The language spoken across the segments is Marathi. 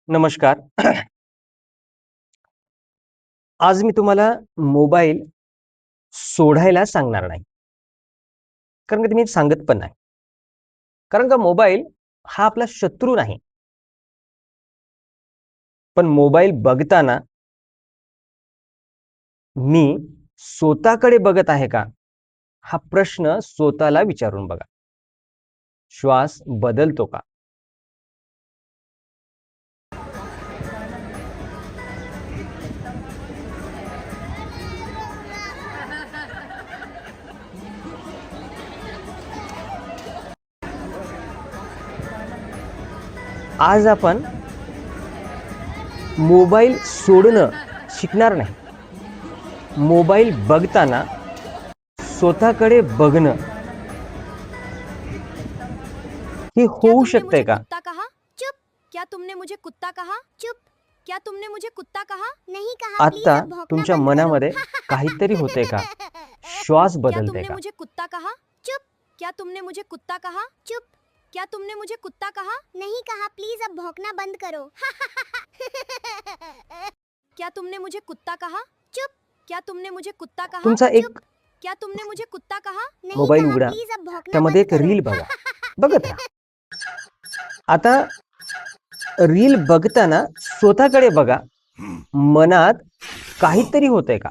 नमस्कार. आज मी तुम्हाला मोबाईल सोडायला सांगणार नाही. कारण का ते मी सांगत पण नाही. कारण का मोबाईल हा आपला शत्रू नाही. पण मोबाईल बघताना मी स्वतःकडे बघत आहे का? हा प्रश्न स्वतःला विचारून बघा. श्वास बदलतो का? आज आपण मोबाईल सोडणं शिकणार नाही. मोबाईल बघताना स्वतःकडे बघणं हे होऊ शकतंय का? कुत्ता कहा? चुप. क्या तुमने मुझे कुत्ता कहा? चुप. क्या तुमने मुझे कुत्ता कहा? नहीं कहा. आता तुमच्या मनामध्ये काहीतरी होते का? श्वास क्या बदलते तुमने का? मुझे कुत्ता कहा? चुप. क्या तुमने मुझे कुत्ता कहा? चुप. क्या तुमने मुझे कुत्ता कहा? नहीं कहा. प्लीज अब भौंकना बंद करो. क्या तुमने मुझे कुत्ता कहा? चुप. क्या तुमने मुझे कुत्ता कहा? तुमचा चुप. एक क्या तुमने मुझे कुत्ता कहा? नहीं मोबाईल कहा. उघडा. प्लीज अब भौंकना त्यामध्ये बंद एक करो. रील बघा. बघत राहा. आता रील बघताना स्वतःकडे बघा. मनात काहीतरी होतंय का?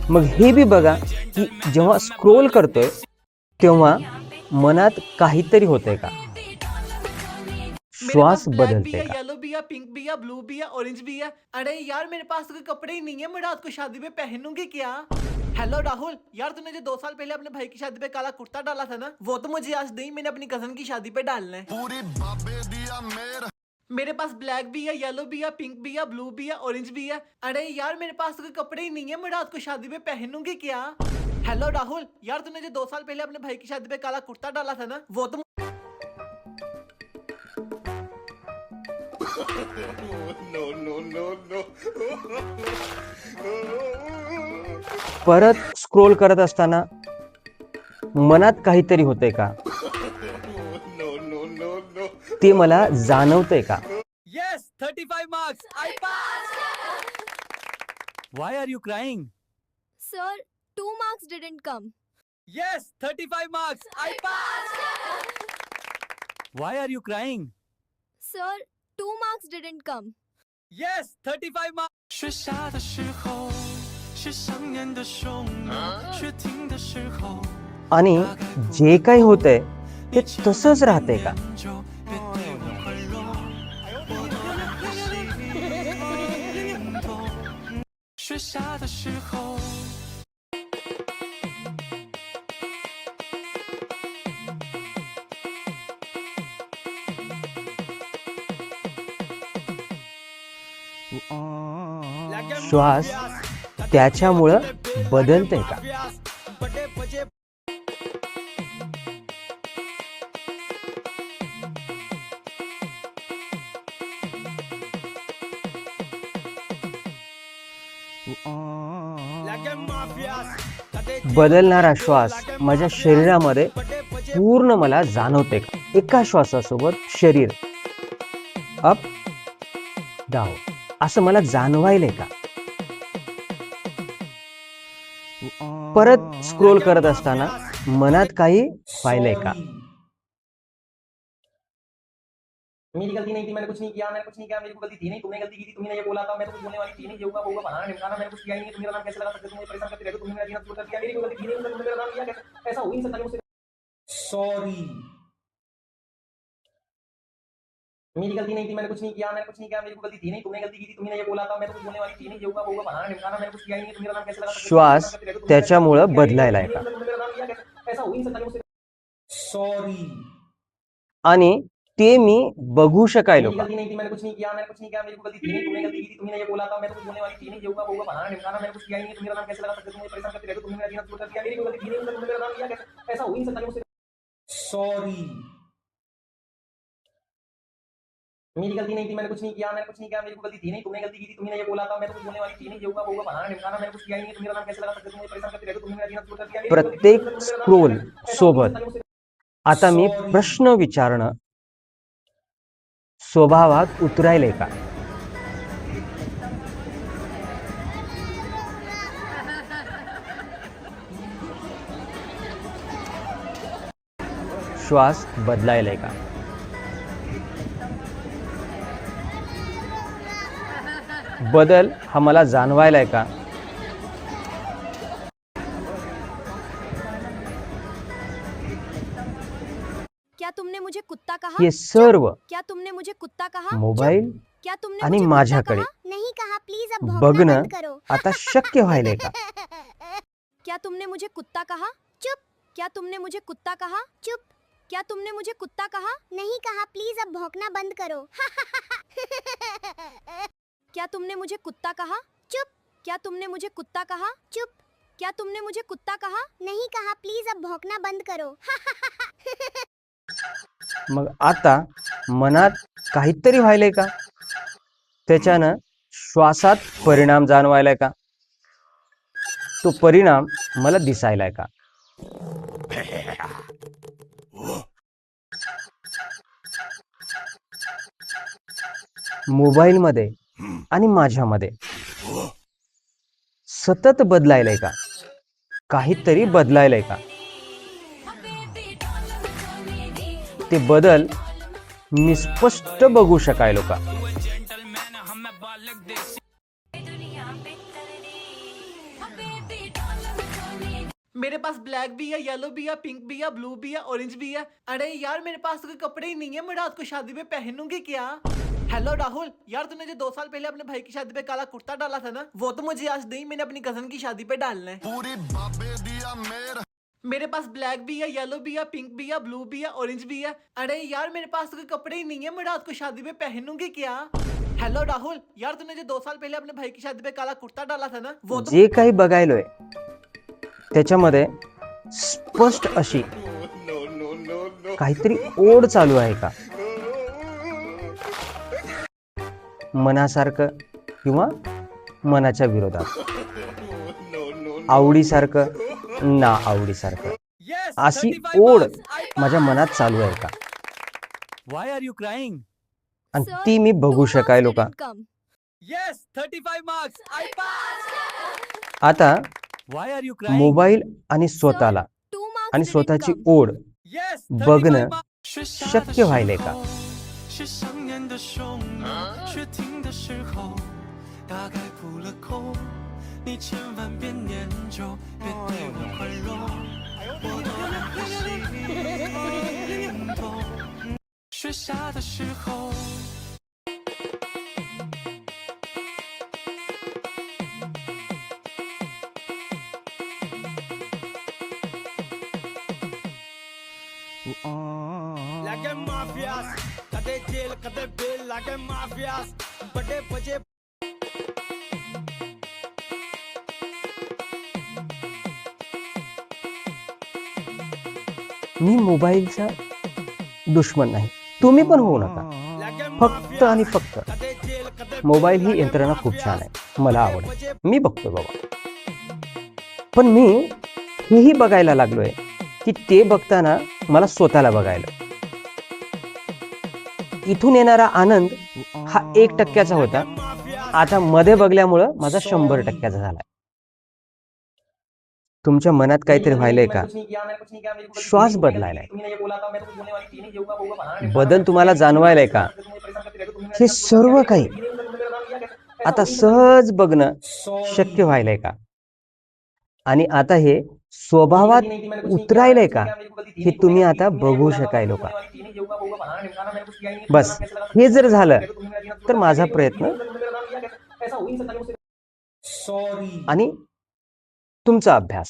मग हे बी बघा की जेव्हा स्क्रोल करतोय तेव्हा मनात काहीतरी होतंय का? श्वास बदलते का? येलो भी है, पिंक भी है, ब्लू भी है, ऑरेंज भी है। अरे यार मेरे पास तो कोई कपड़े ही नहीं है, मैं रात को शादी में पहनूंगी क्या? हेलो राहुल, यार तूने जो 2 साल पहले अपने भाई की शादी पे काला कुर्ता डाला था ना, वो तो मुझे आज नहीं, मैंने अपनी कजन की शादी पे डालना है। पूरी बाबे दिया मेरे पास ब्लैक भी है, येलो भी है, पिंक भी है, ब्लू भी है, ऑरेंज भी है। अरे यार मेरे पास तो कोई कपड़े ही नहीं है, मैं रात को शादी में पहनूंगी क्या? हेलो राहुल, यार तूने जो 2 साल पहले अपने भाई की शादी पे काला कुर्ता डाला था ना, वो तो परत स्क्रोल करत असताना मनात काहीतरी होतंय का? ते मला जाणवतंय का? Yes, 35 marks. I passed. Why are you crying? Sir, 2 marks didn't come. Yes, 35 marks. I passed. Why are you crying? Sir, 2 marks didn't come. Yes, 35 marks. 雪下的时候是想念的汹涌，雪停的时候 आणि जे काही होतंय ते तसंच राहतंय का? 就别对我宽容。我的心痛。雪下的时候。श्वास त्याच्यामुळं बदलतंय का? बदलणारा श्वास माझ्या शरीरामध्ये पूर्ण मला जाणवते का? एका श्वासासोबत शरीर अप डाऊन असं मला जाणवायलंय का? परत स्क्रोल करत असताना मनात काही व्हायलंय का? मेरी गलती नहीं थी, मैंने कुछ नहीं किया, मैंने कुछ नहीं किया, मेरी कोई गलती थी नहीं, तुमने गलती की थी, तुमने ये बोला था, मैं तो कुछ बोलने वाली थी नहीं, ये होगा वो होगा, फलाना ढिमकाना, मैंने कुछ किया ही नहीं, तुम मेरा नाम कैसे लगा सकते हो, तुम मुझे परेशान करते रहते हो, तुमने मेरा जीना शुरू कर दिया, मेरी कोई गलती थी नहीं, तुमने मेरा नाम लिया कैसे? ऐसा हो ही नहीं सकता कि मुझसे सॉरी। मेरी गलती नहीं थी, मैंने कुछ नहीं किया, मैंने कुछ नहीं किया, मेरी कोई गलती थी नहीं, तुमने गलती की थी, तुमने ये बोला था, मैं तो कुछ बोलने वाली थी नहीं, ये होगा वो होगा, फलाना ढिमकाना, मैंने कुछ किया ही नहीं, तुम मेरा नाम कैसे लगा सकते हो, श्वास त्याच्यामुळं बदलायलाय का? तुमने मेरा नाम लिया कैसे? ऐसा हो ही नहीं सकता कि मुझसे सॉरी। आणि ते मी बघू शकायलो मेरी का? गलती नहीं थी, मैंने कुछ नहीं किया, मेरी कोई गलती थी नहीं, तुमने गलती की थी, तुमने ये बोला था, मैं तो कुछ बोलने वाली थी नहीं, ये होगा वो होगा फलाना ढिमकाना, मैंने कुछ किया ही नहीं, तुम मेरा नाम कैसे लगा सकते हो, तुम मुझे परेशान करते रहते हो, तुमने मेरा जीना शुरू कर दिया, मेरी कोई गलती थी नहीं, तुमने मेरा नाम लिया कैसे? ऐसा हो ही नहीं सकता मुझसे। सॉरी, मेरी गलती नहीं थी, मैंने कुछ नहीं किया, मेरी कोई गलती थी नहीं, तुमने गलती की थी, तुमने ये बोला था, मैं तो कुछ बोलने वाली थी नहीं, ये होगा वो होगा फलाना ढिमकाना, मैंने कुछ किया ही नहीं, तुम मेरा नाम कैसे लगा सकते हो, तुम मुझे परेशान करते रहते हो, तुमने मेरा जीना शुरू कर दिया, मेरी कोई गलती थी नहीं, प्रत्येक तुमने मेरा नाम स्क्रोल लिया कैसे? ऐसा हो ही सोबत नहीं सकता मुझसे। आता मी प्रश्न विचारणं स्वभावात उतरायलंय का? श्वास बदलायलाय का? बदल हा मला जाणवायलाय का? क्या तुमने मुझे कुत्ता कहा? हे सर्व क्या तुमने मुझे कुत्ता कहा? मोबाईल क्या तुमने आणि मुझे कुत्ता माझ्याकडे कहा? नहीं कहा, प्लीज अब भौंकना बघणं बंद करो. आता शक्य व्हायलंय का? क्या तुमने मुझे कुत्ता कहा? चुप. क्या तुमने मुझे कुत्ता कहा? चुप. क्या तुमने मुझे कुत्ता कहा? नहीं कहा, प्लीज अब भौंकना बंद करो. क्या तुमने मुझे कुत्ता कहा? चुप. क्या तुमने मुझे कुत्ता कहा? चुप. क्या तुमने मुझे कुत्ता कहा? नहीं कहा, प्लीज अब भौंकना बंद करो. मग आता मनात काहीतरी व्हायलंय का? त्याच्यानं श्वासात परिणाम जाणवायलाय का? तो परिणाम मला दिसायलाय का? मोबाईलमध्ये आणि माझ्यामध्ये सतत बदलायलाय का? काहीतरी बदलायलाय का? ते बदल मी स्पष्ट बघू शकायलो का? मेरे पास ब्लैक भी है, येलो भी है, पिंक भी है, ब्लू भी है, ऑरेंज भी है। अरे यार मेरे पास तो कोई कपड़े ही नहीं है, मैं रात को शादी में पहनूंगी क्या? हेलो राहुल, यार तूने जो 2 साल पहले अपने भाई की शादी पे काला कुर्ता डाला था ना, वो तो मुझे आज नहीं, मैंने अपनी कजन की शादी पे डालना है। पूरी बाबे दिया मेर मेरे पास ब्लैक भी है, येलो भी है, पिंक भी है, ब्लू भी है, ऑरेंज भी है। अरे यार मेरे पास तो कोई कपड़े ही नहीं है, मैं रात को शादी में पहनूंगी क्या? हेलो राहुल, यार तूने जो 2 साल पहले अपने भाई की शादी पे काला कुर्ता डाला था ना, वो तो जे काही बघायलोय त्याच्यामध्ये स्पष्ट अशी काहीतरी ओढ चालू आहे का? मनासारखं किंवा मनाच्या विरोधात, आवडीसारखं ना आवडीसारखं, Yes, अशी 35 ओढ marks. I माझ्या pass. मनात चालू आहे का? Why are you crying? आणि Sir, ती मी बघू 2 marks शकायलो का? didn't come. Yes, 35 marks. I pass. आता Why are you crying? Mobile आणि स्वतःला 2 marks आणि didn't स्वतःची come. ओढ Yes, बघणं 35 marks. 雪下的 शक्य 时 व्हायलंय का? 候，是想念的汹涌；雪停的时候，大概扑了空。你千万别念旧，别对我宽容，我多么可心痛。雪下的时候。like a mafias कदे जेल कदे बेल like a mafias बड़े बजे मी मोबाईलचा दुश्मन नाही, तुम्ही पण होऊ नका. like a फक्त आणि फक्त कदे जेल कदे मोबाईल ही यंत्रणा खूप छान आहे, मला आवडते, मी बघतोय बाबा. पण मी हेही बघायला लागलोय की ते बघताना मला स्वतःला बघायला. इथून येणारा आनंद हा 1% होता, आता मध्ये बघल्यामुळं माझा 100% झालाय. तुमच्या मनात काहीतरी व्हायलंय का? श्वास बदलायलाय, बदल तुम्हाला जाणवायलाय का? हे सर्व काही आता सहज बघणं शक्य व्हायलंय का? आणि आता हे स्वभावात उतरायलंय का? हे तुम्ही आता बघू शकायलो का? बस हे जर झालं तर माझा प्रयत्न सॉरी आणि तुमचा अभ्यास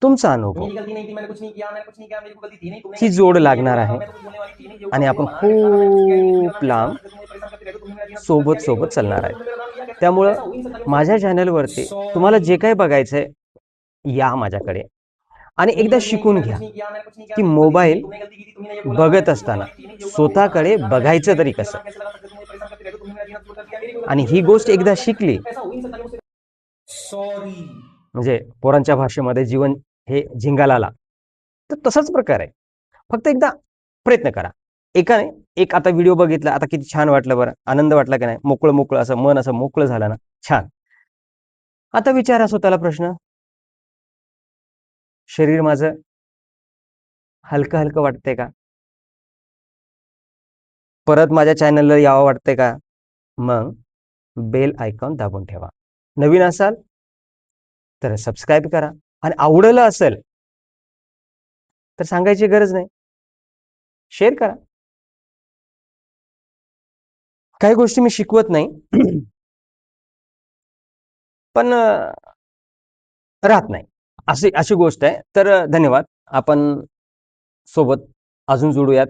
तुमचा अनुभव मेरी गलती नहीं थी, मैंने कुछ नहीं किया, मैंने कुछ नहीं किया, मेरी कोई गलती थी नहीं, तुमने ची गलती जोड की थी, लागणार आहे मैं तो कुछ बोलने वाली थी नहीं, जो आणि हुआ आपण वो बहाना है, मैंने कहा मैं कुछ किया ही नहीं, खूप तुमने लांब मेरा नाम कैसे लगा सकते हो, तुमने परेशान करते रहते हो, तुमने मेरा जीना शुरू कर सोबत दिया, सोबत चालणार आहे. तुमने मेरा नाम लिया कैसे? त्यामुळं ऐसा हो ही नहीं सकता, माझ्या चॅनलवरती तुम्हाला जे काही बघायचंय या माझ्याकडे आणि मेरी एकदा गलती नहीं थी, शिकून मैंने घ्या कुछ नहीं किया, मैंने कुछ नहीं किया, की मेरी कोई गलती थी नहीं, मोबाईल तुमने गलती की थी, तुमने ये बोला था, मैं बघत तो कुछ बोलने असताना वाली थी नहीं, जो हुआ वो हुआ, स्वतःकडे बहाना है, मैंने कुछ बघायचं किया ही तरी नहीं, तुमने कसं. मेरा नाम कैसे लगा सकते हो, तुमने परेशान करते रहते हो, तुमने मेरा जीना शुरू कर दिया, मेरी कोई गलती आणि थी ही नहीं, गोष्ट तुमने मेरा एकदा नाम शिकली ऐसा हो ही नहीं सकता, मुझसे सॉरी म्हणजे पोरांच्या भाषेमध्ये जीवन हे झिंगाला आला तर तसाच प्रकार आहे. फक्त एकदा प्रयत्न करा. एकाने एक आता व्हिडिओ बघितला, आता किती छान वाटलं बरं, आनंद वाटला की नाही, मोकळं मोकळं असं मन असं मोकळं झालं ना, छान. आता विचारा स्वतःला प्रश्न, शरीर माझं हलकं हलकं वाटतंय का? परत माझ्या चॅनलला यावं वाटतंय का? मग बेल आयकॉन दाबून ठेवा. नवीन असाल तर सबस्क्राईब करा आणि आवडलं असेल तर सांगायची गरज नाही, शेअर करा. काही गोष्टी मी शिकवत नाही पण राहत नाही, अशी अशी गोष्ट आहे. तर धन्यवाद. आपण सोबत अजून जोडूयात.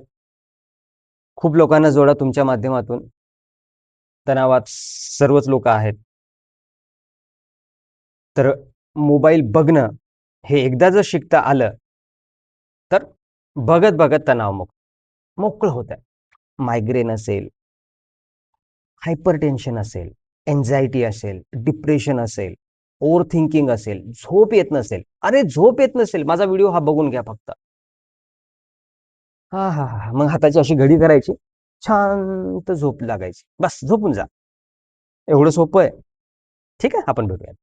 खूप लोकांना जोडा तुमच्या माध्यमातून. तणावात सर्वच लोक आहेत. तर मोबाईल बघणं हे एकदा जर शिकता आलं तर बघत बघत तणावमुक्त मोकळं होतं. मायग्रेन असेल, हायपर टेन्शन असेल, एन्झायटी असेल, डिप्रेशन असेल, ओव्हर थिंकिंग असेल, झोप येत नसेल. अरे झोप येत नसेल, माझा व्हिडिओ हा बघून घ्या फक्त. हा हा हा मग हाताची अशी घडी करायची, शांत झोप लागायची, बस झोपून जा. एवढं सोपं आहे. ठीक आहे, आपण भेटूया.